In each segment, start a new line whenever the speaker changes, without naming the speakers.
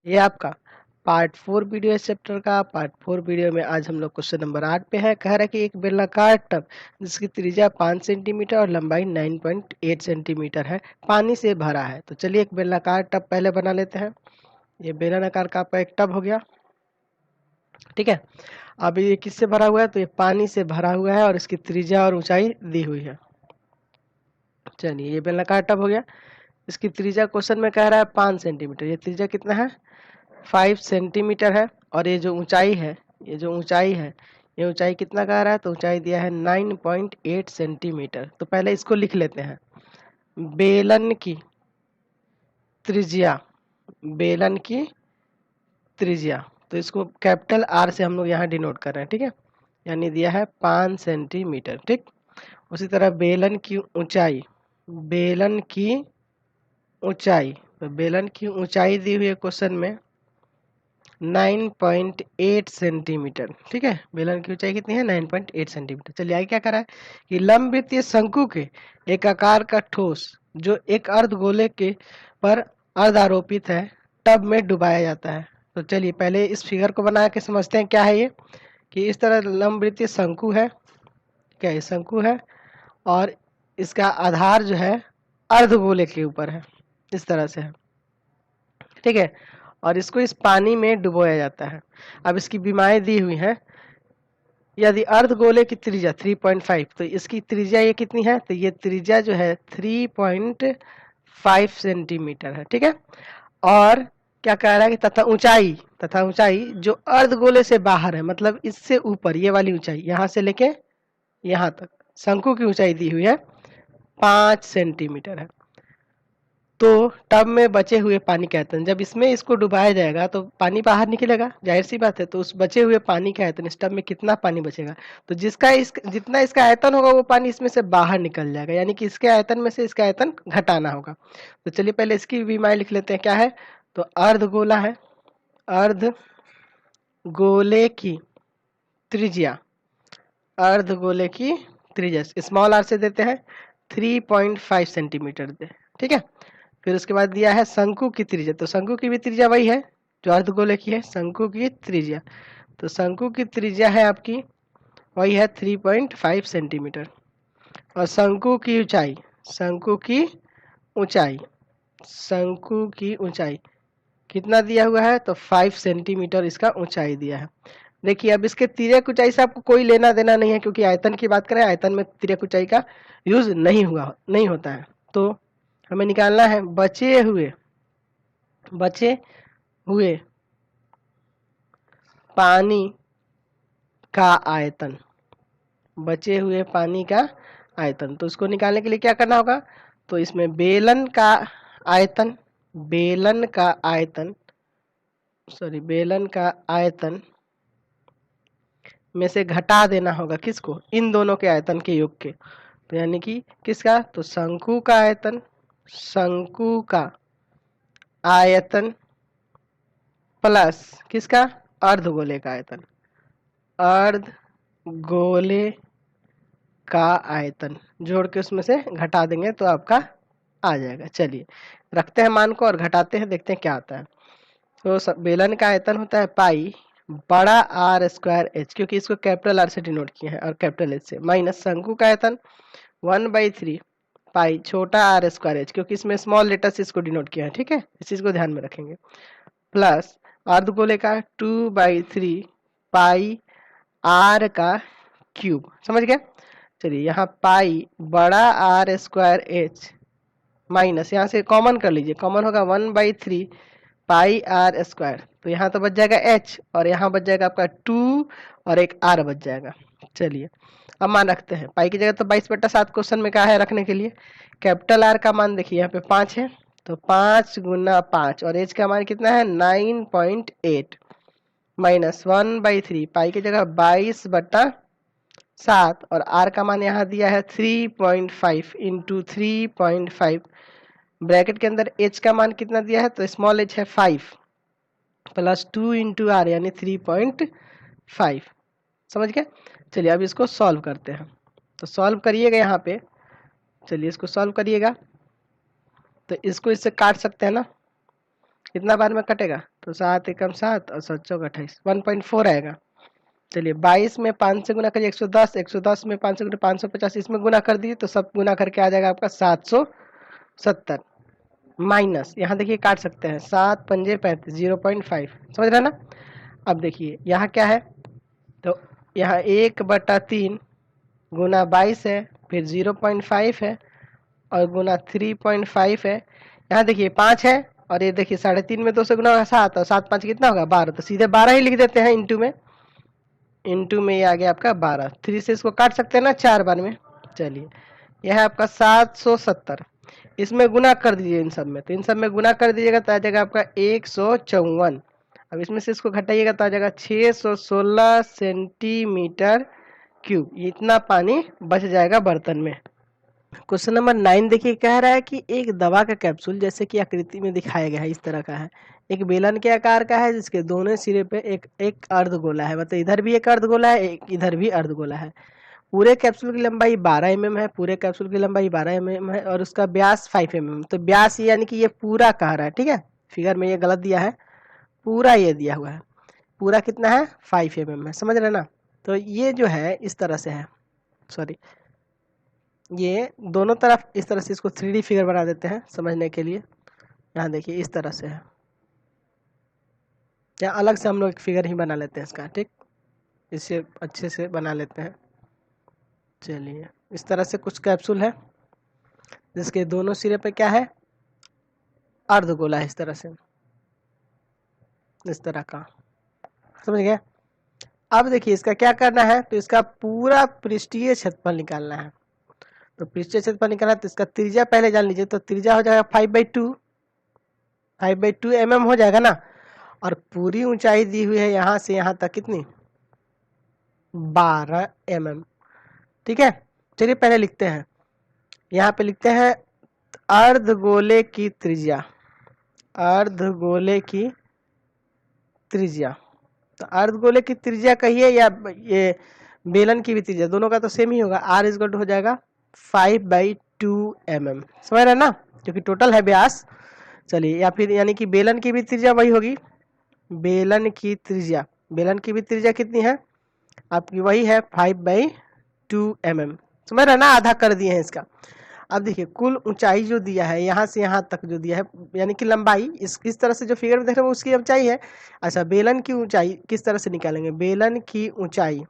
ये आपका part 4 video है चैप्टर का। पार्ट 4 वीडियो में आज हम लोग क्वेश्चन नंबर 8 पे है। कह रहा है कि एक बेलनाकार टब जिसकी त्रिज्या 5 सेंटीमीटर और लंबाई 9.8 सेंटीमीटर है पानी से भरा है। तो चलिए एक बेलनाकार टब पहले बना लेते हैं। ये बेलनाकार का आपका एक टब हो गया, ठीक है। अब ये किससे भरा हुआ है? तो ये पानी से भरा हुआ है और इसकी त्रिज्या और ऊंचाई दी हुई है। चलिए ये बेलनाकार टब हो गया। इसकी त्रिज्या क्वेश्चन में कह रहा है 5 सेंटीमीटर। ये त्रिज्या कितना है? 5 सेंटीमीटर है। और ये जो ऊंचाई है, ये ऊंचाई कितना कह रहा है? तो ऊंचाई दिया है 9.8 सेंटीमीटर। तो पहले इसको लिख लेते हैं। बेलन की त्रिज्या, बेलन की त्रिज्या, तो इसको कैपिटल आर से हम लोग यहाँ डिनोट कर रहे हैं, ठीक है। यानी दिया है 5 सेंटीमीटर, ठीक। उसी तरह बेलन की ऊंचाई, बेलन की ऊंचाई, तो बेलन की ऊंचाई दी हुई है क्वेश्चन में 9.8 सेंटीमीटर, ठीक है। बेलन की ऊंचाई कितनी है? 9.8 सेंटीमीटर। चलिए आगे क्या करा है कि लंबवृत्तीय शंकु के एक आकार का ठोस जो एक अर्धगोले के पर अर्धारोपित है टब में डुबाया जाता है। तो चलिए पहले इस फिगर को बना के समझते हैं क्या है ये। कि इस तरह लंबवृत्तीय शंकु है, क्या है? शंकु है और इसका आधार जो है अर्धगोले के ऊपर है, इस तरह से है, ठीक है। और इसको इस पानी में डुबोया जाता है। अब इसकी बीमाएं दी हुई हैं। यदि अर्धगोले की त्रिज्या 3.5, तो इसकी त्रिज्या ये कितनी है? तो ये त्रिज्या जो है 3.5 सेंटीमीटर है, ठीक है। और क्या कह रहा है कि तथा ऊंचाई जो अर्धगोले से बाहर है, मतलब इससे ऊपर, ये वाली ऊंचाई यहाँ से लेके यहाँ तक शंकु की ऊंचाई दी हुई है 5 सेंटीमीटर है। तो टब में बचे हुए पानी का आयतन, जब इसमें इसको डुबाया जाएगा तो पानी बाहर निकलेगा, जाहिर सी बात है। तो उस बचे हुए पानी का आयतन, इस टब में कितना पानी बचेगा? तो जितना इसका आयतन होगा वो पानी इसमें से बाहर निकल जाएगा, यानी कि इसके आयतन में से इसका आयतन घटाना होगा। तो चलिए पहले इसकी विमाएं लिख लेते हैं। क्या है? तो अर्धगोला है, अर्धगोले की त्रिज्या, अर्धगोले की त्रिज्या स्मॉल आर से देते हैं 3.5 सेंटीमीटर दे, ठीक है। फिर उसके बाद दिया है शंकु की त्रिज्या, तो शंकु की भी त्रिज्या वही है जो अर्धगोले की है, शंकु की त्रिज्या। तो शंकु की त्रिज्या है आपकी वही है 3.5 सेंटीमीटर। और शंकु की ऊंचाई, शंकु की ऊंचाई, शंकु की ऊंचाई कितना दिया हुआ है? तो 5 सेंटीमीटर इसका ऊंचाई दिया है। देखिए अब इसके तिर्यक ऊंचाई से आपको कोई लेना देना नहीं है, क्योंकि आयतन की बात करें, आयतन में तिर्यक ऊंचाई का यूज नहीं होता है। तो हमें निकालना है बचे हुए पानी का आयतन, बचे हुए पानी का आयतन। तो उसको निकालने के लिए क्या करना होगा? तो इसमें बेलन का आयतन, बेलन का आयतन, बेलन का आयतन में से घटा देना होगा किसको? इन दोनों के आयतन के योग के। तो यानी कि किसका? तो शंकु का आयतन, शंकु का आयतन प्लस किसका? अर्धगोले का आयतन, अर्धगोले का आयतन जोड़ के उसमें से घटा देंगे तो आपका आ जाएगा। चलिए रखते हैं मान को और घटाते हैं, देखते हैं क्या आता है। तो बेलन का आयतन होता है पाई बड़ा आर स्क्वायर एच, क्योंकि इसको कैपिटल आर से डिनोट किए हैं और कैपिटल एच से, माइनस शंकु का आयतन 1/3 पाई छोटा आर स्क्वायर एच, क्योंकि इसमें स्मॉल लेटर से इसको डिनोट किया है, ठीक है। इस चीज को ध्यान में रखेंगे। प्लस अर्धगोले का 2/3 पाई आर का क्यूब, समझ गए। चलिए यहाँ पाई बड़ा आर स्क्वायर एच माइनस, यहाँ से कॉमन कर लीजिए, कॉमन होगा 1/3 पाई आर स्क्वायर। तो यहाँ तो बच जाएगा एच और यहाँ बच जाएगा आपका 2 और एक आर बच जाएगा। चलिए अब मान रखते हैं। पाई की जगह तो 22/7 क्वेश्चन में क्या है रखने के लिए? कैपिटल आर का मान देखिए यहाँ पे 5 है, तो 5 गुना 5 और एच का मान कितना है? 9.8 माइनस 1/3 पाई की जगह 22/7 और आर का मान यहाँ दिया है 3.5 इंटू 3.5, ब्रैकेट के अंदर एच का मान कितना दिया है? तो स्मॉल एच है 5 प्लस 2 इंटू आर यानी 3.5, समझ गए। चलिए अब इसको सॉल्व करते हैं। तो सॉल्व करिएगा यहाँ पे, चलिए इसको सॉल्व करिएगा। तो इसको इससे काट सकते हैं ना, कितना बार में कटेगा? तो 7 एकम 7 और 7 चौक 28, 1.4 आएगा। चलिए 22 में 5 से गुना करिए 110, 110 में 5 से गुना 550, इसमें गुना कर दीजिए तो सब गुना करके आ जाएगा आपका 770 माइनस, यहाँ देखिए काट सकते हैं, 7 पंजे 35, 0.5, समझ रहे ना। अब देखिए यहाँ क्या है, तो यहाँ 1/3 गुना 22 है, फिर 0.5 है और गुना 3.5 है। यहाँ देखिए 5 है और ये देखिए 3.5 में 2 से गुना होगा 7 और 7 5 कितना होगा 12, तो सीधे 12 ही लिख देते हैं इंटू में ये आ गया आपका 12, 3 से इसको काट सकते हैं ना 4 बार में। चलिए यह है आपका 770, इसमें गुना कर दीजिए इन सब में, तो इन सब में गुना कर दीजिएगा तो आ जाएगा आपका 154। अब इसमें से इसको घटाइएगा तो आ जाएगा 616 सेंटीमीटर क्यूब, इतना पानी बच जाएगा बर्तन में। क्वेश्चन नंबर 9 देखिए, कह रहा है कि एक दवा का कैप्सूल जैसे कि आकृति में दिखाया गया है इस तरह का है, एक बेलन के आकार का है जिसके दोनों सिरे पे एक अर्धगोला है, मतलब इधर भी एक अर्धगोला है, एक इधर भी अर्धगोला है। पूरे कैप्सूल की लंबाई 12 mm है, पूरे कैप्सूल की लंबाई 12 mm है और उसका व्यास 5 mm। तो व्यास यानी कि ये पूरा कह रहा है, ठीक है, फिगर में ये गलत दिया है, पूरा ये दिया हुआ है, पूरा कितना है 5 mm है, समझ रहे ना। तो ये जो है इस तरह से है, सॉरी ये दोनों तरफ इस तरह से इसको 3D फिगर बना देते हैं समझने के लिए। यहाँ देखिए इस तरह से है, या अलग से हम लोग एक फिगर ही बना लेते हैं इसका, ठीक, इससे अच्छे से बना लेते हैं। चलिए इस तरह से कुछ कैप्सूल है जिसके दोनों सिरे पे क्या है अर्धगोला है, इस तरह से, इस तरह का, समझ गए। अब देखिए इसका क्या करना है, तो इसका पूरा पृष्ठीय क्षेत्रफल निकालना है। तो पृष्ठीय क्षेत्रफल निकालना है तो इसका त्रिज्या पहले जान लीजिए, तो त्रिज्या हो जाएगा 5/2 mm हो जाएगा ना, और पूरी ऊंचाई दी हुई है यहाँ से यहाँ तक कितनी 12 mm, ठीक है। चलिए पहले लिखते हैं, यहाँ पे लिखते हैं अर्धगोले की त्रिज्या, अर्धगोले की त्रिज्या, तो अर्धगोले की त्रिज्या कहिए या ये बेलन की भी त्रिज्या, दोनों का तो सेम ही होगा, r इज हो जाएगा 5/2 mm, समझ रहे ना, क्योंकि टोटल है व्यास। चलिए या फिर यानी कि बेलन की भी त्रिज्या वही होगी, बेलन की त्रिज्या, बेलन की भी त्रिज्या कितनी है आपकी वही है 5/2 mm, समझ रहे ना, आधा कर दिए हैं इसका। अब देखिए कुल ऊंचाई जो दिया है यहाँ से यहाँ तक जो दिया है यानी कि लंबाई, इस तरह से जो फिगर में देख रहे हैं उसकी ऊंचाई है। अच्छा बेलन की ऊंचाई किस तरह से निकालेंगे, बेलन की ऊंचाई,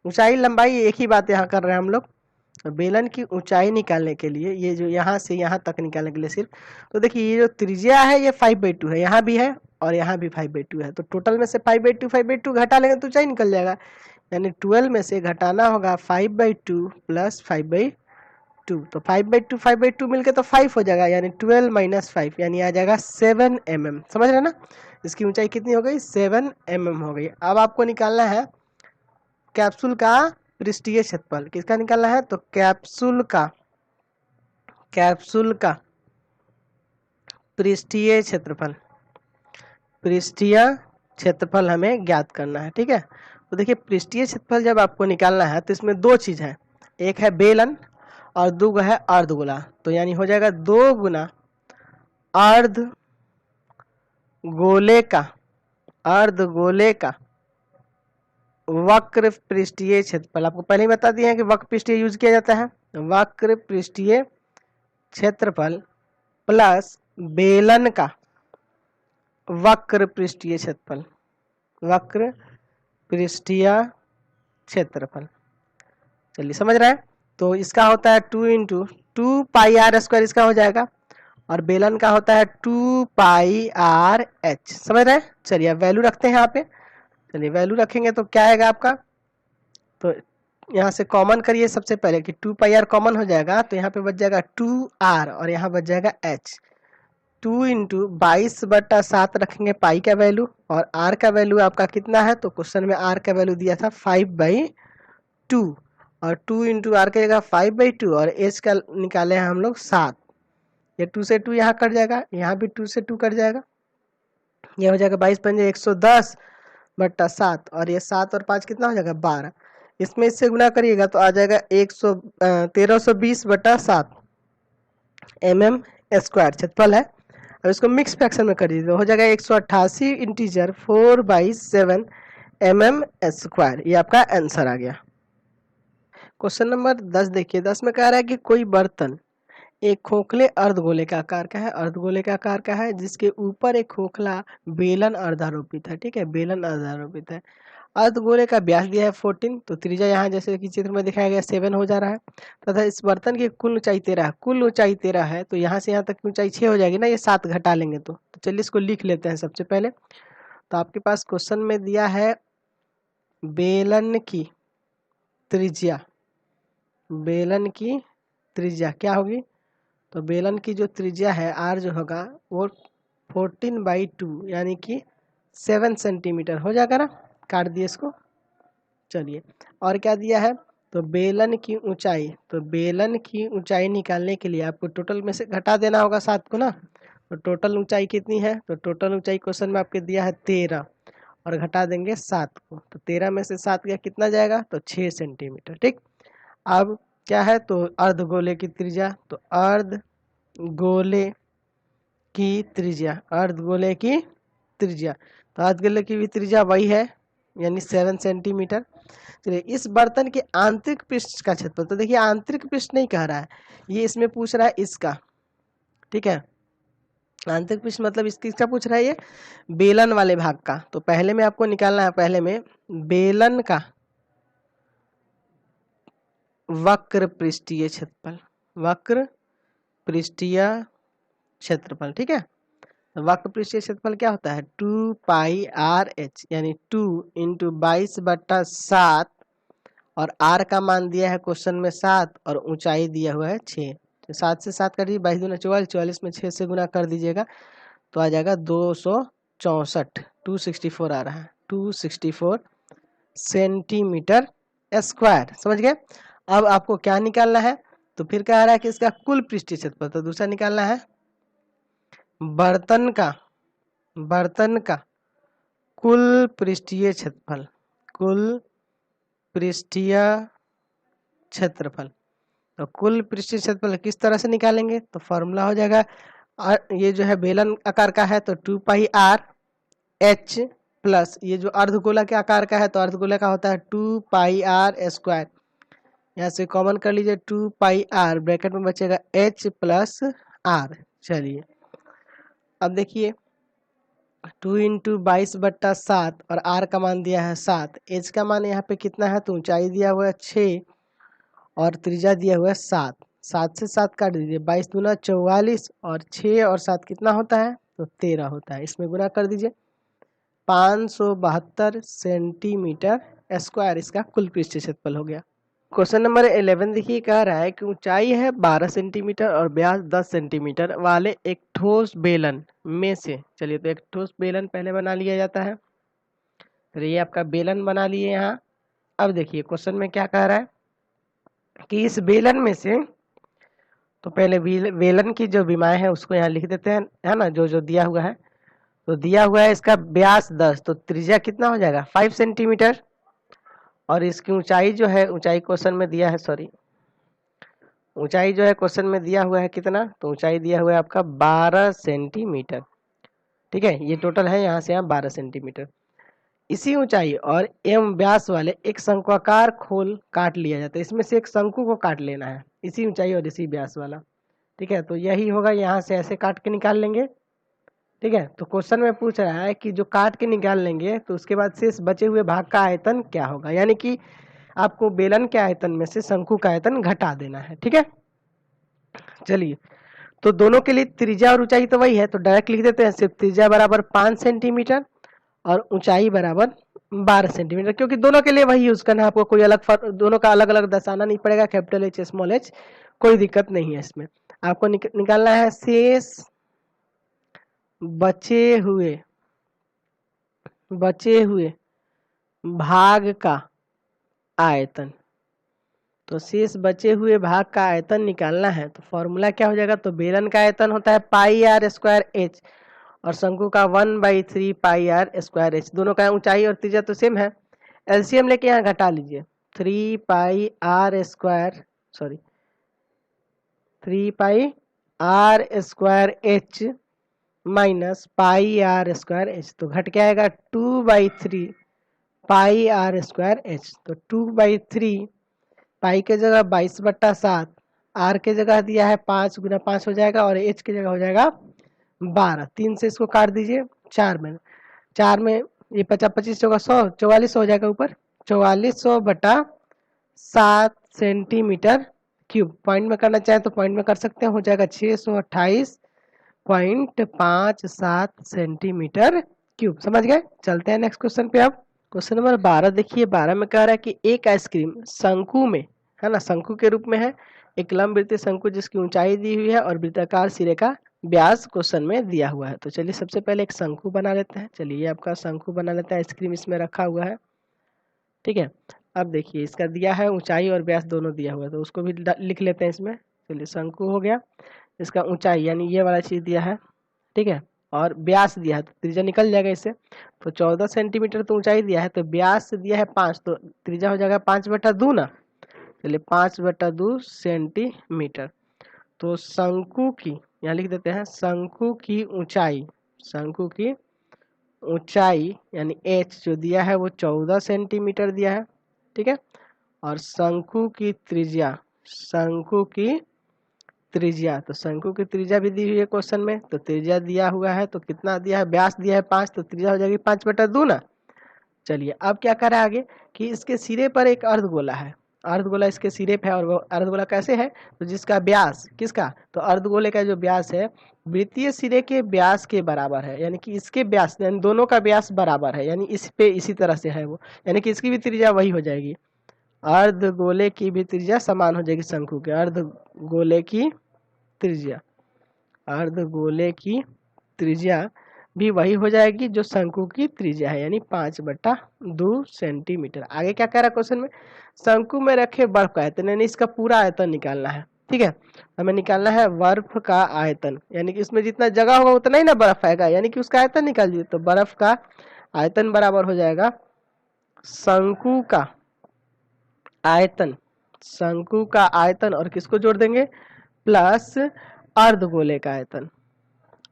ऊंचाई लंबाई एक ही बात यहाँ कर रहे हैं हम लोग। बेलन की ऊंचाई निकालने के लिए ये जो यहाँ से यहाँ तक निकालने के लिए सिर्फ, तो देखिए ये जो त्रिज्या है ये 5/2 है, यहाँ भी है और यहाँ भी 5/2 है, तो टोटल में से 5/2 घटा लेंगे तो ऊंचाई निकल जाएगा, यानी 12 में से घटाना होगा 5/2 प्लस 5/2, तो 5/2 मिलके तो 5 हो जाएगा, यानी 12 माइनस 5 यानी आ जाएगा 7 mm, समझ रहे ना। इसकी ऊंचाई कितनी हो गई 7 mm हो गई। अब आपको निकालना है कैप्सूल का पृष्ठीय क्षेत्रफल, किसका निकालना है, तो कैप्सूल का पृष्ठीय क्षेत्रफल, पृष्ठीय क्षेत्रफल हमें ज्ञात करना है, ठीक है। तो देखिए पृष्ठीय क्षेत्रफल जब आपको निकालना है तो इसमें दो चीज है, एक है बेलन और दो है अर्धगोला, तो यानी हो जाएगा 2 गुना अर्धगोले का वक्र पृष्ठीय क्षेत्रफल। आपको पहले ही बता दिए हैं कि वक्र पृष्ठीय यूज किया जाता है, वक्र पृष्ठीय क्षेत्रफल प्लस बेलन का वक्र पृष्ठीय क्षेत्रफल, वक्र पृष्ठीय क्षेत्रफल। चलिए समझ रहे हैं, तो इसका होता है 2 × 2πr², इसका हो जाएगा, और बेलन का होता है 2πrh, समझ रहे हैं। चलिए अब वैल्यू रखते हैं यहाँ पे, चलिए वैल्यू रखेंगे तो क्या आएगा आपका, तो यहाँ से कॉमन करिए सबसे पहले कि 2πr कॉमन हो जाएगा, तो यहाँ पे बच जाएगा 2r और यहाँ बच जाएगा h, 2 × 22/7 रखेंगे पाई का वैल्यू, और r का वैल्यू आपका कितना है, तो क्वेश्चन में r का वैल्यू दिया था 5/2, और 2 × r की जगह 5/2 और h का निकाले हैं हम लोग 7, ये 2 से 2 यहाँ कट जाएगा, यहाँ भी 2 से 2 कट जाएगा, ये हो जाएगा 22 पंजे 110/7, और ये 7 और 5 कितना हो जाएगा 12, इसमें इससे गुना करिएगा तो आ जाएगा 1320/7 mm² क्षेत्रफल है। अब इसको मिक्स फ्रैक्शन में कर दीजिए तो हो जाएगा 188 इंटीजर 4/7 mm²। ये आपका आंसर आ गया। क्वेश्चन नंबर 10 देखिए। 10 में कह रहा है कि कोई बर्तन एक खोखले अर्धगोले के आकार का है, अर्धगोले के आकार का है, जिसके ऊपर एक खोखला बेलन अर्धारोपित है। ठीक है, बेलन अर्धारोपित है। अर्धगोले का व्यास दिया है 14, तो त्रिज्या यहाँ जैसे कि चित्र में दिखाया गया 7 हो जा रहा है, तथा इस बर्तन की कुल ऊंचाई 13 है। कुल ऊंचाई 13 है तो यहाँ से यहाँ तक की ऊंचाई 6 हो जाएगी ना, ये 7 घटा लेंगे तो चलिए इसको लिख लेते हैं सबसे पहले। तो आपके पास क्वेश्चन में दिया है बेलन की त्रिज्या, बेलन की त्रिज्या क्या होगी, तो बेलन की जो त्रिज्या है आर जो होगा वो 14/2 यानी कि 7 सेंटीमीटर हो जाएगा ना। काट दिए इसको। चलिए और क्या दिया है, तो बेलन की ऊंचाई, तो बेलन की ऊंचाई निकालने के लिए आपको टोटल में से घटा देना होगा 7 को ना। तो टोटल ऊंचाई कितनी है, तो टोटल ऊंचाई क्वेश्चन में आपके दिया है 13 और घटा देंगे 7 को, तो 13 में से 7 गया कितना जाएगा, तो 6 सेंटीमीटर। ठीक, अब क्या है, तो अर्धगोले की त्रिज्या, तो अर्धगोले की त्रिज्या, अर्धगोले की त्रिज्या, तो अर्धगोले की भी त्रिज्या वही है यानी 7 सेंटीमीटर। चलिए इस बर्तन के आंतरिक पृष्ठ का क्षेत्रफल, तो देखिए आंतरिक पृष्ठ नहीं कह रहा है, ये इसमें पूछ रहा है इसका। ठीक है, आंतरिक पृष्ठ मतलब किसका पूछ रहा है, ये बेलन वाले भाग का। तो पहले में आपको निकालना है, पहले में बेलन का वक्र पृष्ठीय क्षेत्रफल, वक्र पृष्ठीय क्षेत्रफल। ठीक है, वक्र पृष्ठीय क्षेत्रफल क्या होता है, 2πr/h यानी 2 × 22/7 और r का मान दिया है क्वेश्चन में 7 और ऊंचाई दिया हुआ है 6। तो 7 से 7 कर दीजिए, 22 दूना 44, 44 में 6 से गुना कर दीजिएगा तो आ जाएगा 264, 264 आ रहा है, 264 सेंटीमीटर स्क्वायर। समझ गए। अब आपको क्या निकालना है, तो फिर कह रहा है कि इसका कुल पृष्ठीय क्षेत्रफल, तो दूसरा निकालना है बर्तन का कुल पृष्ठीय क्षेत्रफल, कुल पृष्ठीय क्षेत्रफल। तो कुल पृष्ठीय क्षेत्रफल किस तरह से निकालेंगे, तो फॉर्मूला हो जाएगा, ये जो है बेलन आकार का है तो 2πr/h प्लस ये जो अर्धगोला के आकार का है तो अर्धगोला का होता है 2πr²। यहाँ से कॉमन कर लीजिए 2πr, ब्रैकेट में बचेगा h प्लस r। चलिए अब देखिए 2 × 22/7 और r का मान दिया है 7, h का मान यहाँ पे कितना है, तो ऊंचाई दिया हुआ है 6 और त्रिज्या दिया हुआ है 7, 7 से 7 काट दीजिए, 22 दूना 44 और 6 और 7 कितना होता है, तो 13 होता है। इसमें गुना कर दीजिए, 572 सेंटीमीटर स्क्वायर इसका कुल पृष्ठीय क्षेत्रफल हो गया। क्वेश्चन नंबर 11 देखिए, कह रहा है कि ऊंचाई है 12 सेंटीमीटर और व्यास 10 सेंटीमीटर वाले एक ठोस बेलन में से, चलिए तो एक ठोस बेलन पहले बना लिया जाता है, तो ये आपका बेलन बना लिए यहाँ। अब देखिए क्वेश्चन में क्या कह रहा है कि इस बेलन में से, तो पहले बेलन की जो विमाएं है उसको यहाँ लिख देते हैं, है ना, जो जो दिया हुआ है। तो दिया हुआ है इसका व्यास 10, तो त्रिज्या कितना हो जाएगा 5 सेंटीमीटर और इसकी ऊंचाई जो है, ऊंचाई क्वेश्चन में दिया है, सॉरी ऊंचाई जो है क्वेश्चन में दिया हुआ है कितना, तो ऊंचाई दिया हुआ है आपका 12 सेंटीमीटर। ठीक है, ये टोटल है यहाँ से यहाँ 12 सेंटीमीटर। इसी ऊंचाई और एवं व्यास वाले एक शंक्वाकार खोल काट लिया जाता है, इसमें से एक शंकु को काट लेना है, इसी ऊंचाई और इसी व्यास वाला। ठीक है, तो यही होगा, यहाँ से ऐसे काट के निकाल लेंगे। ठीक है, तो क्वेश्चन में पूछ रहा है कि जो काट के निकाल लेंगे तो उसके बाद शेष बचे हुए भाग का आयतन क्या होगा, यानी कि आपको बेलन के आयतन में से शंकु का आयतन घटा देना है। ठीक है, चलिए तो दोनों के लिए त्रिज्या और ऊंचाई तो वही है, तो डायरेक्ट लिख देते हैं, सिर्फ त्रिज्या बराबर 5 सेंटीमीटर और ऊंचाई बराबर 12 सेंटीमीटर, क्योंकि दोनों के लिए वही यूज करना है, आपको कोई अलग दोनों का अलग अलग दर्शाना नहीं पड़ेगा, कैपिटल एच स्मॉल एच, कोई दिक्कत नहीं है इसमें। आपको निकालना है शेष बचे हुए भाग का आयतन। तो शेष बचे हुए भाग का आयतन निकालना है, तो फॉर्मूला क्या हो जाएगा, तो बेलन का आयतन होता है πr² और शंकु का 1/3 πr²। दोनों का ऊंचाई और त्रिज्या तो सेम है, एलसीएम लेके यहाँ घटा लीजिए, 3πr² h minus pi are square h, तो घट के आएगा 2/3 पाई आर स्क्वायर एच। तो 2/3 पाई के जगह 22/7, आर के जगह दिया है 5 गुना 5 हो जाएगा और एच की जगह हो जाएगा 12। 3 से इसको काट दीजिए, 4 में ये 50 25 होगा 100, 4400 हो जाएगा ऊपर, 4400/7 सेंटीमीटर क्यूब। पॉइंट में करना चाहे तो पॉइंट में कर सकते हैं, हो जाएगा 628.57 सेंटीमीटर क्यूब। समझ गए? चलते हैं नेक्स्ट क्वेश्चन पे। अब क्वेश्चन नंबर 12 देखिए। 12 में कह रहा है कि एक आइसक्रीम शंकु में है ना, शंकु के रूप में है, एक लंबवृत्तीय शंकु जिसकी ऊंचाई दी हुई है और वृत्ताकार सिरे का व्यास क्वेश्चन में दिया हुआ है। तो चलिए सबसे पहले एक शंकु बना लेते हैं। चलिए ये आपका शंकु बना लेते हैं, आइसक्रीम इसमें रखा हुआ है, ठीक है। अब देखिए इसका दिया है ऊंचाई और व्यास दोनों दिया हुआ है, तो उसको भी लिख लेते हैं इसमें। चलिए शंकु हो गया, इसका ऊंचाई यानी ये वाला चीज दिया है, ठीक है, और व्यास दिया है, तो त्रिज्या निकल जाएगा इससे। तो 14 सेंटीमीटर तो ऊंचाई दिया है, तो व्यास दिया है 5, तो त्रिज्या हो जाएगा 5/2 ना। चलिए 5/2 सेंटीमीटर। तो शंकु की यहाँ लिख देते हैं, शंकु की ऊंचाई, शंकु की ऊंचाई यानी एच जो दिया है वो 14 सेंटीमीटर दिया है, ठीक है। और शंकु की त्रिज्या, शंकु की त्रिज्या, तो शंकु की त्रिज्या भी दी हुई है क्वेश्चन में, तो त्रिज्या दिया हुआ है तो कितना दिया है, व्यास दिया है 5, तो त्रिज्या हो जाएगी 5/2 ना। चलिए अब क्या करें आगे कि इसके सिरे पर एक अर्धगोला है, अर्धगोला इसके सिरे पे है, और वो अर्धगोला कैसे है, तो जिसका व्यास किसका, तो अर्धगोले का जो व्यास है वृत्तीय सिरे के व्यास के बराबर है, यानी कि इसके व्यास यानी दोनों का व्यास बराबर है, यानी इस पे इसी तरह से है वो, यानी कि इसकी भी त्रिज्या वही हो जाएगी, अर्धगोले की भी त्रिज्या समान हो जाएगी शंकु के, अर्धगोले की त्रिज्या, अर्धगोले की त्रिज्या भी वही हो जाएगी जो शंकु की त्रिज्या है, यानी 5/2 सेंटीमीटर। आगे क्या कह रहा है क्वेश्चन में, शंकु में रखे बर्फ का आयतन, यानी इसका पूरा आयतन निकालना है, ठीक है। हमें निकालना है बर्फ का आयतन, यानी कि इसमें जितना जगह होगा उतना ही ना बर्फ आएगा, यानी कि उसका आयतन निकाल दीजिए। तो बर्फ का आयतन बराबर हो जाएगा शंकु का आयतन, शंकु का आयतन और किसको जोड़ देंगे, प्लस अर्धगोले का आयतन,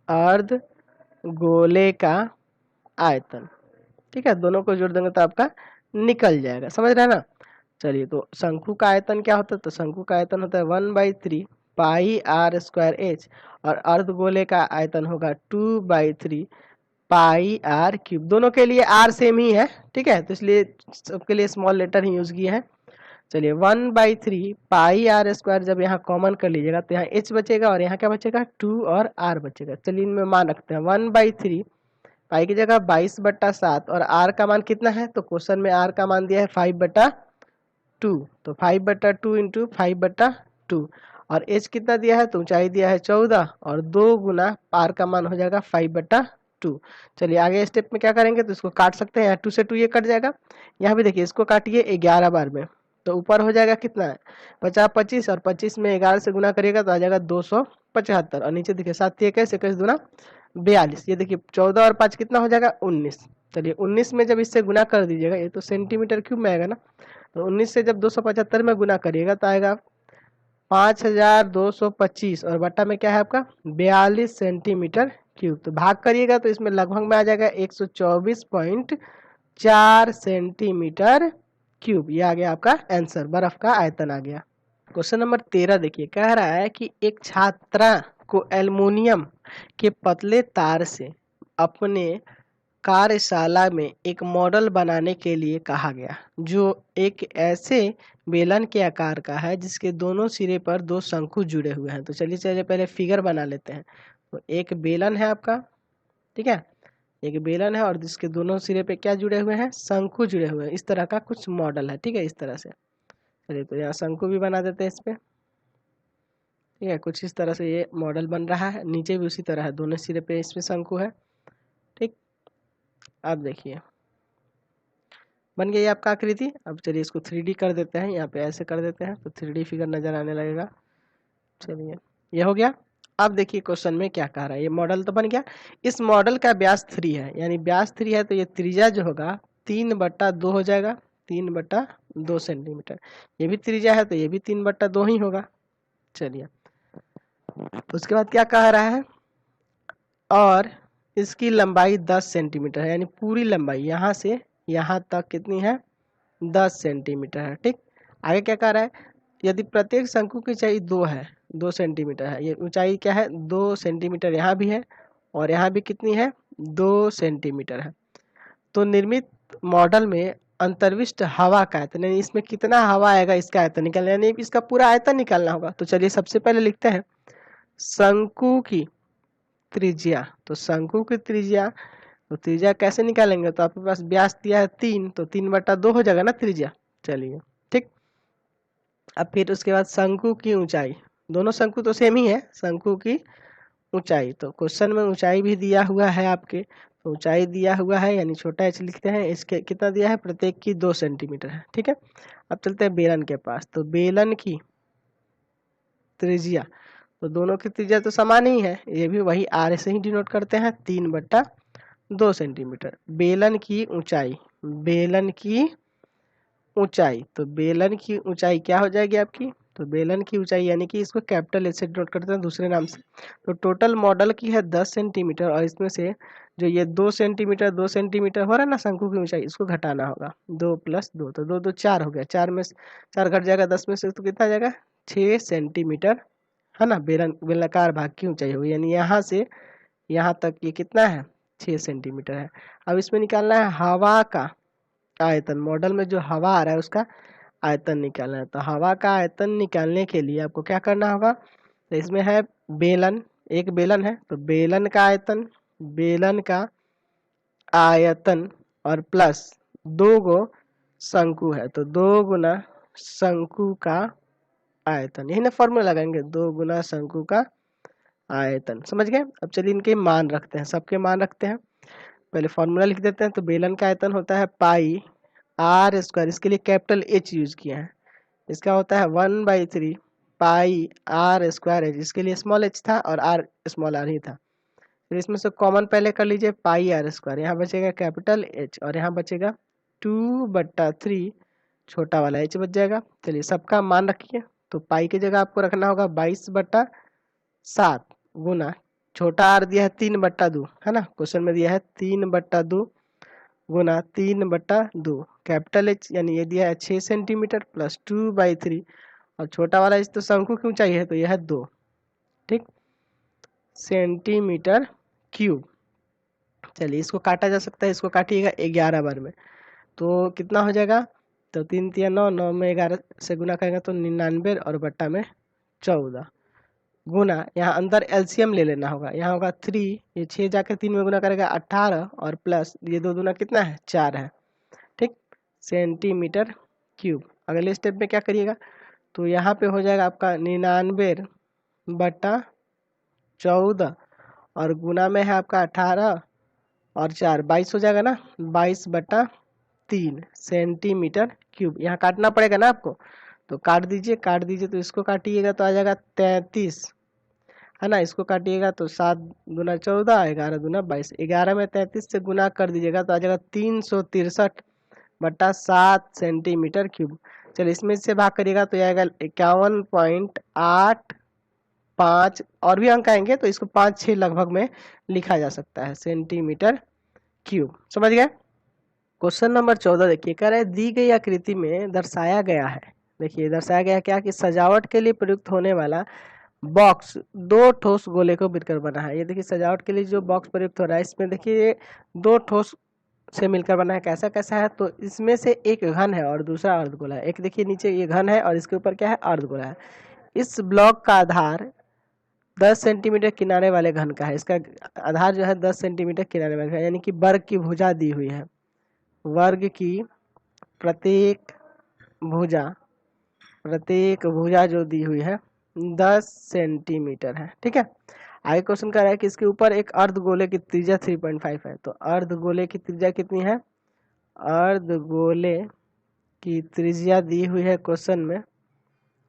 अर्धगोले का आयतन, ठीक है। दोनों को जोड़ देंगे तो आपका निकल जाएगा, समझ रहे हैं ना। चलिए तो शंकु का आयतन क्या होता है, तो शंकु का आयतन होता है 1/3 पाई आर स्क्वायर एच, और अर्धगोले का आयतन होगा 2/3 पाई आर क्यूब। दोनों के लिए आर सेम ही है, ठीक है, तो इसलिए सबके लिए स्मॉल लेटर ही यूज किए हैं। चलिए 1/3 पाई आर स्क्वायर जब यहाँ कॉमन कर लीजिएगा तो यहाँ एच बचेगा और यहाँ क्या बचेगा 2 और आर बचेगा। चलिए इनमें मान रखते हैं 1/3 पाई की जगह 22/7 और आर का मान कितना है, तो क्वेश्चन में आर का मान दिया है 5/2, तो 5/2 इंटू 5/2 और एच कितना दिया है, तो ऊंचाई दिया है 14 और 2 गुना आर का मान हो जाएगा 5/2। चलिए आगे स्टेप में क्या करेंगे, तो इसको काट सकते हैं, 2 से 2 ये कट जाएगा, यहाँ भी देखिए इसको काटिए 11 बार में, तो ऊपर हो जाएगा कितना है 50 25 और 25 में 11 से गुना करिएगा तो आ जाएगा 275 और नीचे देखिए 7 21 21 दूना 42, ये देखिए 14 और 5 कितना हो जाएगा 19। चलिए 19 में जब इससे गुना कर दीजिएगा, ये तो सेंटीमीटर क्यूब में आएगा ना, तो 19 से जब 275 में गुना करिएगा तो आएगा 5225 और बट्टा में क्या है आपका 42 सेंटीमीटर क्यूब। तो भाग करिएगा तो इसमें लगभग में आ जाएगा 124.4 सेंटीमीटर क्यूब। ये आ गया आपका आंसर, बर्फ का आयतन आ गया। क्वेश्चन नंबर 13 देखिए, कह रहा है कि एक छात्रा को एल्युमिनियम के पतले तार से अपने कार्यशाला में एक मॉडल बनाने के लिए कहा गया जो एक ऐसे बेलन के आकार का है जिसके दोनों सिरे पर 2 शंकु जुड़े हुए हैं। तो चलिए पहले फिगर बना लेते हैं। तो एक बेलन है आपका, ठीक है, एक बेलन है और जिसके दोनों सिरे पे क्या जुड़े हुए हैं, शंकु जुड़े हुए हैं, इस तरह का कुछ मॉडल है, ठीक है, इस तरह से। चलिए तो यहाँ शंकु भी बना देते हैं इस पे, ठीक है, कुछ इस तरह से ये मॉडल बन रहा है, नीचे भी उसी तरह है, दोनों सिरे पे इसमें शंकु है, ठीक। अब देखिए बन गई आपका आकृति। अब चलिए इसको 3D कर देते हैं, यहाँ पे ऐसे कर देते हैं तो 3D फिगर नजर आने लगेगा। चलिए ये हो गया। अब देखिए क्वेश्चन में क्या कह रहा है, ये मॉडल तो बन गया, इस मॉडल का व्यास 3 है, यानी व्यास 3 है तो ये त्रिज्या जो होगा 3/2 हो जाएगा, 3/2 सेंटीमीटर। ये भी त्रिज्या है तो ये भी 3/2 ही होगा। चलिए उसके बाद क्या कह रहा है, और इसकी लंबाई 10 सेंटीमीटर है, यानी पूरी लंबाई यहाँ से यहाँ तक कितनी है 10 सेंटीमीटर है। ठीक, आगे क्या कह रहा है, यदि प्रत्येक शंकु की ऊंचाई 2 है, 2 सेंटीमीटर है, ये ऊंचाई क्या है 2 सेंटीमीटर यहाँ भी है और यहाँ भी कितनी है 2 सेंटीमीटर है, तो निर्मित मॉडल में अंतर्विष्ट हवा का आयतन, यानी इसमें कितना हवा आएगा इसका आयतन निकालना, यानी इसका पूरा आयतन निकालना होगा। तो चलिए सबसे पहले लिखते हैं शंकु की त्रिज्या। तो शंकु की त्रिज्या, तो त्रिज्या कैसे निकालेंगे, तो आपके पास व्यास दिया है 3, तो 3/2 हो जाएगा ना त्रिज्या। चलिए ठीक, अब फिर उसके बाद शंकु की ऊंचाई, दोनों शंकु तो सेम ही है, शंकु की ऊंचाई, तो क्वेश्चन में ऊंचाई भी दिया हुआ है आपके, तो ऊंचाई दिया हुआ है यानी छोटा एच लिखते हैं, इसके कितना दिया है प्रत्येक की 2 सेंटीमीटर है। ठीक है, अब चलते हैं बेलन के पास। तो बेलन की त्रिज्या, तो दोनों की त्रिज्या तो समान ही है, ये भी वही आर से ही डिनोट करते हैं 3/2 सेंटीमीटर। बेलन की ऊंचाई, बेलन की ऊंचाई, तो बेलन की ऊंचाई क्या हो जाएगी आपकी, तो बेलन की ऊंचाई यानी कि इसको कैपिटल एच से डिनोट करते हैं दूसरे नाम से। तो टोटल मॉडल की है 10 सेंटीमीटर और इसमें से जो ये 2 सेंटीमीटर 2 सेंटीमीटर हो रहा है ना शंकु की ऊंचाई, इसको घटाना होगा, 2 + 2, तो 2 2 4 हो गया, 4 में 4 घट जाएगा 10 में से, तो कितना आ जाएगा 6 सेंटीमीटर है ना, बेलनाकार भाग की ऊंचाई होगी, यानी यहाँ से यहाँ तक ये कितना है 6 सेंटीमीटर है। अब इसमें निकालना है हवा का आयतन, मॉडल में जो हवा आ रहा है उसका आयतन निकालना है। तो हवा का आयतन निकालने के लिए आपको क्या करना होगा, तो इसमें है बेलन, एक बेलन है, तो बेलन का आयतन, बेलन का आयतन और प्लस 2 गो शंकु है, तो 2 गुना शंकु का आयतन, यही ना फॉर्मूला लगाएंगे, 2 गुना शंकु का आयतन, समझ गए। अब चलिए इनके मान रखते हैं, सबके मान रखते हैं, पहले फॉर्मूला लिख देते हैं। तो बेलन का आयतन होता है पाई आर स्क्वायर, इसके लिए कैपिटल एच यूज किया है, इसका होता है 1/3 पाई आर स्क्वायर एच, इसके लिए स्मॉल एच था और आर स्मॉल आर ही था। फिर इसमें से कॉमन पहले कर लीजिए, पाई आर स्क्वायर, यहाँ बचेगा कैपिटल एच और यहाँ बचेगा 2/3 छोटा वाला एच बच जाएगा। चलिए सबका मान रखिए, तो पाई की जगह आपको रखना होगा 22/7 गुना छोटा आर दिया है 3/2 है ना, क्वेश्चन में दिया है 3/2 गुना 3/2 कैपिटल एच, यानी ये दिया है 6 सेंटीमीटर प्लस 2/3 और छोटा वाला इस तो शंकु की ऊंचाई है तो यह है 2, ठीक, सेंटीमीटर क्यूब। चलिए इसको काटा जा सकता है, इसको काटिएगा 11 बार में, तो कितना हो जाएगा, तो 3 3 9, 9 में 11 से गुना करेंगे तो 99 और बट्टा में 14 गुना, यहाँ अंदर एलसीएम ले लेना होगा, यहाँ होगा 3, ये 6 जाकर 3 में गुना करेगा 18 और प्लस ये 2 दूना कितना है 4 है, ठीक, सेंटीमीटर क्यूब। अगले स्टेप में क्या करिएगा, तो यहाँ पे हो जाएगा आपका 99/14 और गुना में है आपका 18 और 4 22 हो जाएगा ना, 22/3 सेंटीमीटर क्यूब। यहाँ काटना पड़ेगा ना आपको, तो काट दीजिए, काट दीजिए, तो इसको काटिएगा तो आ जाएगा 33 है ना, इसको काटिएगा तो 7 दूना 14, 11 दूना 22, 11 में 33 से गुना कर दीजिएगा तो आ जाएगा 363/7 सेंटीमीटर क्यूब। चलिए इसमें से भाग करिएगा तो आएगा 51.85, और भी अंक आएंगे तो इसको 5 6 लगभग में लिखा जा सकता है सेंटीमीटर क्यूब, समझ गए। क्वेश्चन नंबर 14 देखिए, कह रहा है दी गई आकृति में दर्शाया गया है, देखिए दर्शाया गया क्या कि सजावट के लिए प्रयुक्त होने वाला बॉक्स 2 ठोस गोले को मिलकर बना है। ये देखिए सजावट के लिए जो बॉक्स प्रयुक्त हो रहा है इसमें देखिए 2 ठोस से मिलकर बना है, कैसा कैसा है, तो इसमें से एक घन है और दूसरा अर्धगोला है। एक देखिए नीचे ये घन है और इसके ऊपर क्या है अर्धगोला है। इस ब्लॉक का आधार 10 सेंटीमीटर किनारे वाले घन का है, इसका आधार जो है 10 सेंटीमीटर किनारे वाले का है, यानी कि वर्ग की भुजा दी हुई है, वर्ग की प्रत्येक भुजा जो दी हुई है 10 सेंटीमीटर है, ठीक है। आगे क्वेश्चन कर रहा है कि इसके ऊपर एक अर्धगोले की त्रिज्या 3.5 है, तो अर्धगोले की त्रिज्या कितनी है, अर्धगोले की त्रिज्या दी हुई है क्वेश्चन में,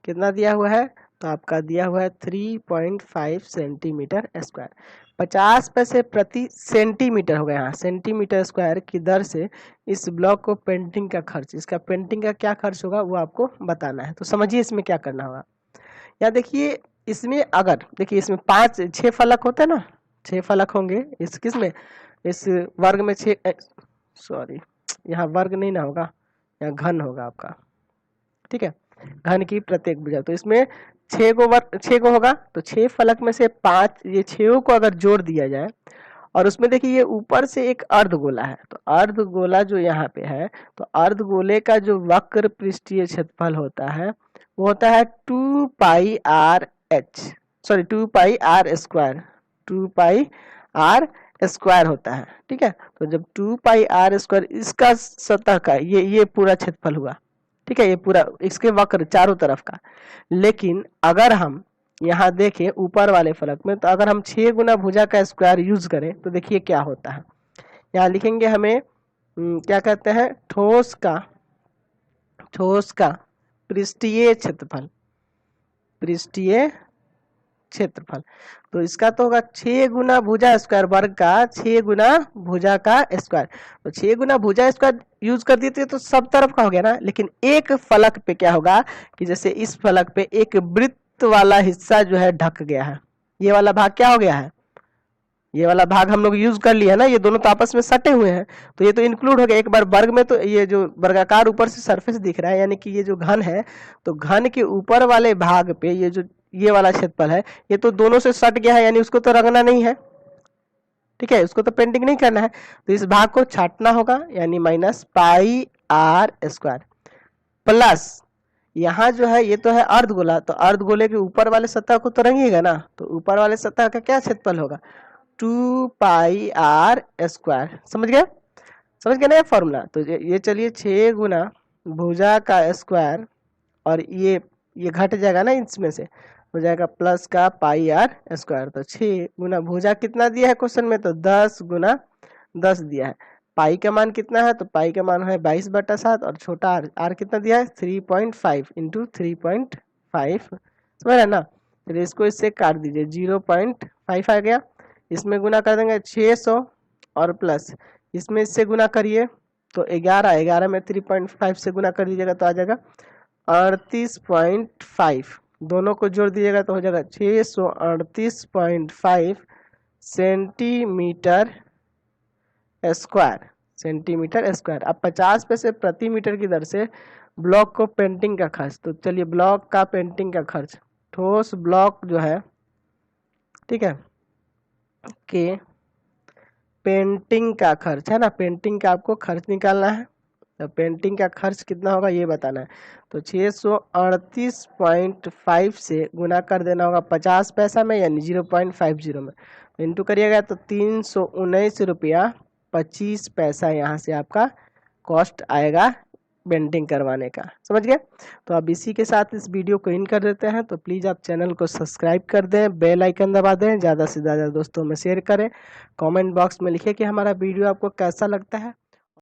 कितना दिया हुआ है, तो आपका दिया हुआ है 3.5 सेंटीमीटर स्क्वायर। 50 पैसे प्रति सेंटीमीटर हो गया, यहाँ सेंटीमीटर स्क्वायर की दर से इस ब्लॉक को पेंटिंग का खर्च, इसका पेंटिंग का क्या खर्च होगा वो आपको बताना है। तो समझिए इसमें क्या करना होगा, यहाँ देखिए इसमें अगर देखिए इसमें 5 6 फलक होते हैं ना, 6 फलक होंगे इस किस में, इस वर्ग में 6, सॉरी यहाँ वर्ग नहीं ना होगा, यहाँ घन होगा आपका, ठीक है, घन की प्रत्येक भुजा। तो इसमें 6 को होगा, तो 6 फलक में से 5, ये 6 को अगर जोड़ दिया जाए और उसमें देखिए ये ऊपर से एक अर्धगोला है, तो अर्धगोला जो यहाँ पे है, तो अर्धगोले का जो वक्र पृष्ठीय क्षेत्रफल होता है वो होता है 2 pi R H, sorry 2 pi are square, 2 pi are square होता है, ठीक है। तो जब 2 पाई आर स्क्वायर इसका सतह का ये पूरा क्षेत्रफल हुआ, ठीक है, ये पूरा इसके वक्र चारों तरफ का। लेकिन अगर हम यहाँ देखें ऊपर वाले फलक में, तो अगर हम 6 गुना भुजा का स्क्वायर यूज करें तो देखिए क्या होता है। यहाँ लिखेंगे हमें क्या कहते हैं, ठोस का पृष्ठीय क्षेत्रफल, पृष्ठीय क्षेत्रफल। तो इसका तो होगा 6 गुना भुजा स्क्वायर वर्ग का 6 गुना भुजा का स्क्वायर। तो 6 गुना भुजा स्क्वायर यूज कर देते तो सब तरफ का हो गया ना, लेकिन एक फलक पे क्या होगा कि जैसे इस फलक पे एक वृत्त वाला हिस्सा जो है ढक गया है, ये वाला भाग क्या हो गया है, ये वाला भाग हम लोग यूज कर लिया ना, ये दोनों तो आपस में सटे हुए हैं, तो ये तो इंक्लूड हो गया एक बार वर्ग में। तो ये जो वर्गाकार ऊपर से सरफेस दिख रहा है, यानी कि ये जो घन है, तो घन के ऊपर वाले भाग पे ये जो ये वाला क्षेत्रफल है, ये तो दोनों से सट गया है, यानी उसको तो रंगना नहीं है, ठीक है, उसको तो पेंटिंग नहीं करना है, तो इस भाग को छाटना होगा, यानी minus pi are square plus यहाँ जो है ये तो है अर्धगोला, तो अर्धगोले के ऊपर वाले सतह को तो रंगिएगा ना, तो ऊपर वाले सतह का क्या क्षेत्रफल होगा, 2 पाई आर स्क्वायर। समझ गए ना ये फॉर्मूला। तो ये चलिए 6 गुना भुजा का स्क्वायर, और ये घट जाएगा ना, इसमें से हो जाएगा प्लस का पाई आर स्क्वायर। तो 6 गुना भुजा कितना दिया है क्वेश्चन में, तो 10 गुना 10 दिया है। पाई का मान कितना है, तो पाई का मान है 22/7, और छोटा आर कितना दिया है 3.5 इंटू 3.5, समझ रहे ना। फिर इसको इससे काट दीजिए, 0.5 आ गया, इसमें गुना कर देंगे 600 और प्लस इसमें इससे गुना करिए तो 11 में 3.5 से गुना कर दीजिएगा तो आ जाएगा 38.5, दोनों को जोड़ दीजिएगा तो हो जाएगा 638.5 सेंटीमीटर स्क्वायर। अब 50 पैसे प्रति मीटर की दर से ब्लॉक को पेंटिंग का खर्च, तो चलिए ब्लॉक का पेंटिंग का खर्च, ठोस ब्लॉक जो है, ठीक है, के पेंटिंग का खर्च है ना, पेंटिंग का आपको खर्च निकालना है, तो पेंटिंग का खर्च कितना होगा ये बताना है। तो 638.5 से गुना कर देना होगा 50 पैसा में, यानी 0.50 में, तो इंटू करिएगा तो 319 रुपया 25 पैसा यहाँ से आपका कॉस्ट आएगा पेंटिंग करवाने का। समझ गए। तो अब इसी के साथ इस वीडियो को इन कर देते हैं। तो प्लीज़ आप चैनल को सब्सक्राइब कर दें, बेल आइकन दबा दें, ज़्यादा से ज़्यादा दोस्तों में शेयर करें, कमेंट बॉक्स में लिखिए कि हमारा वीडियो आपको कैसा लगता है।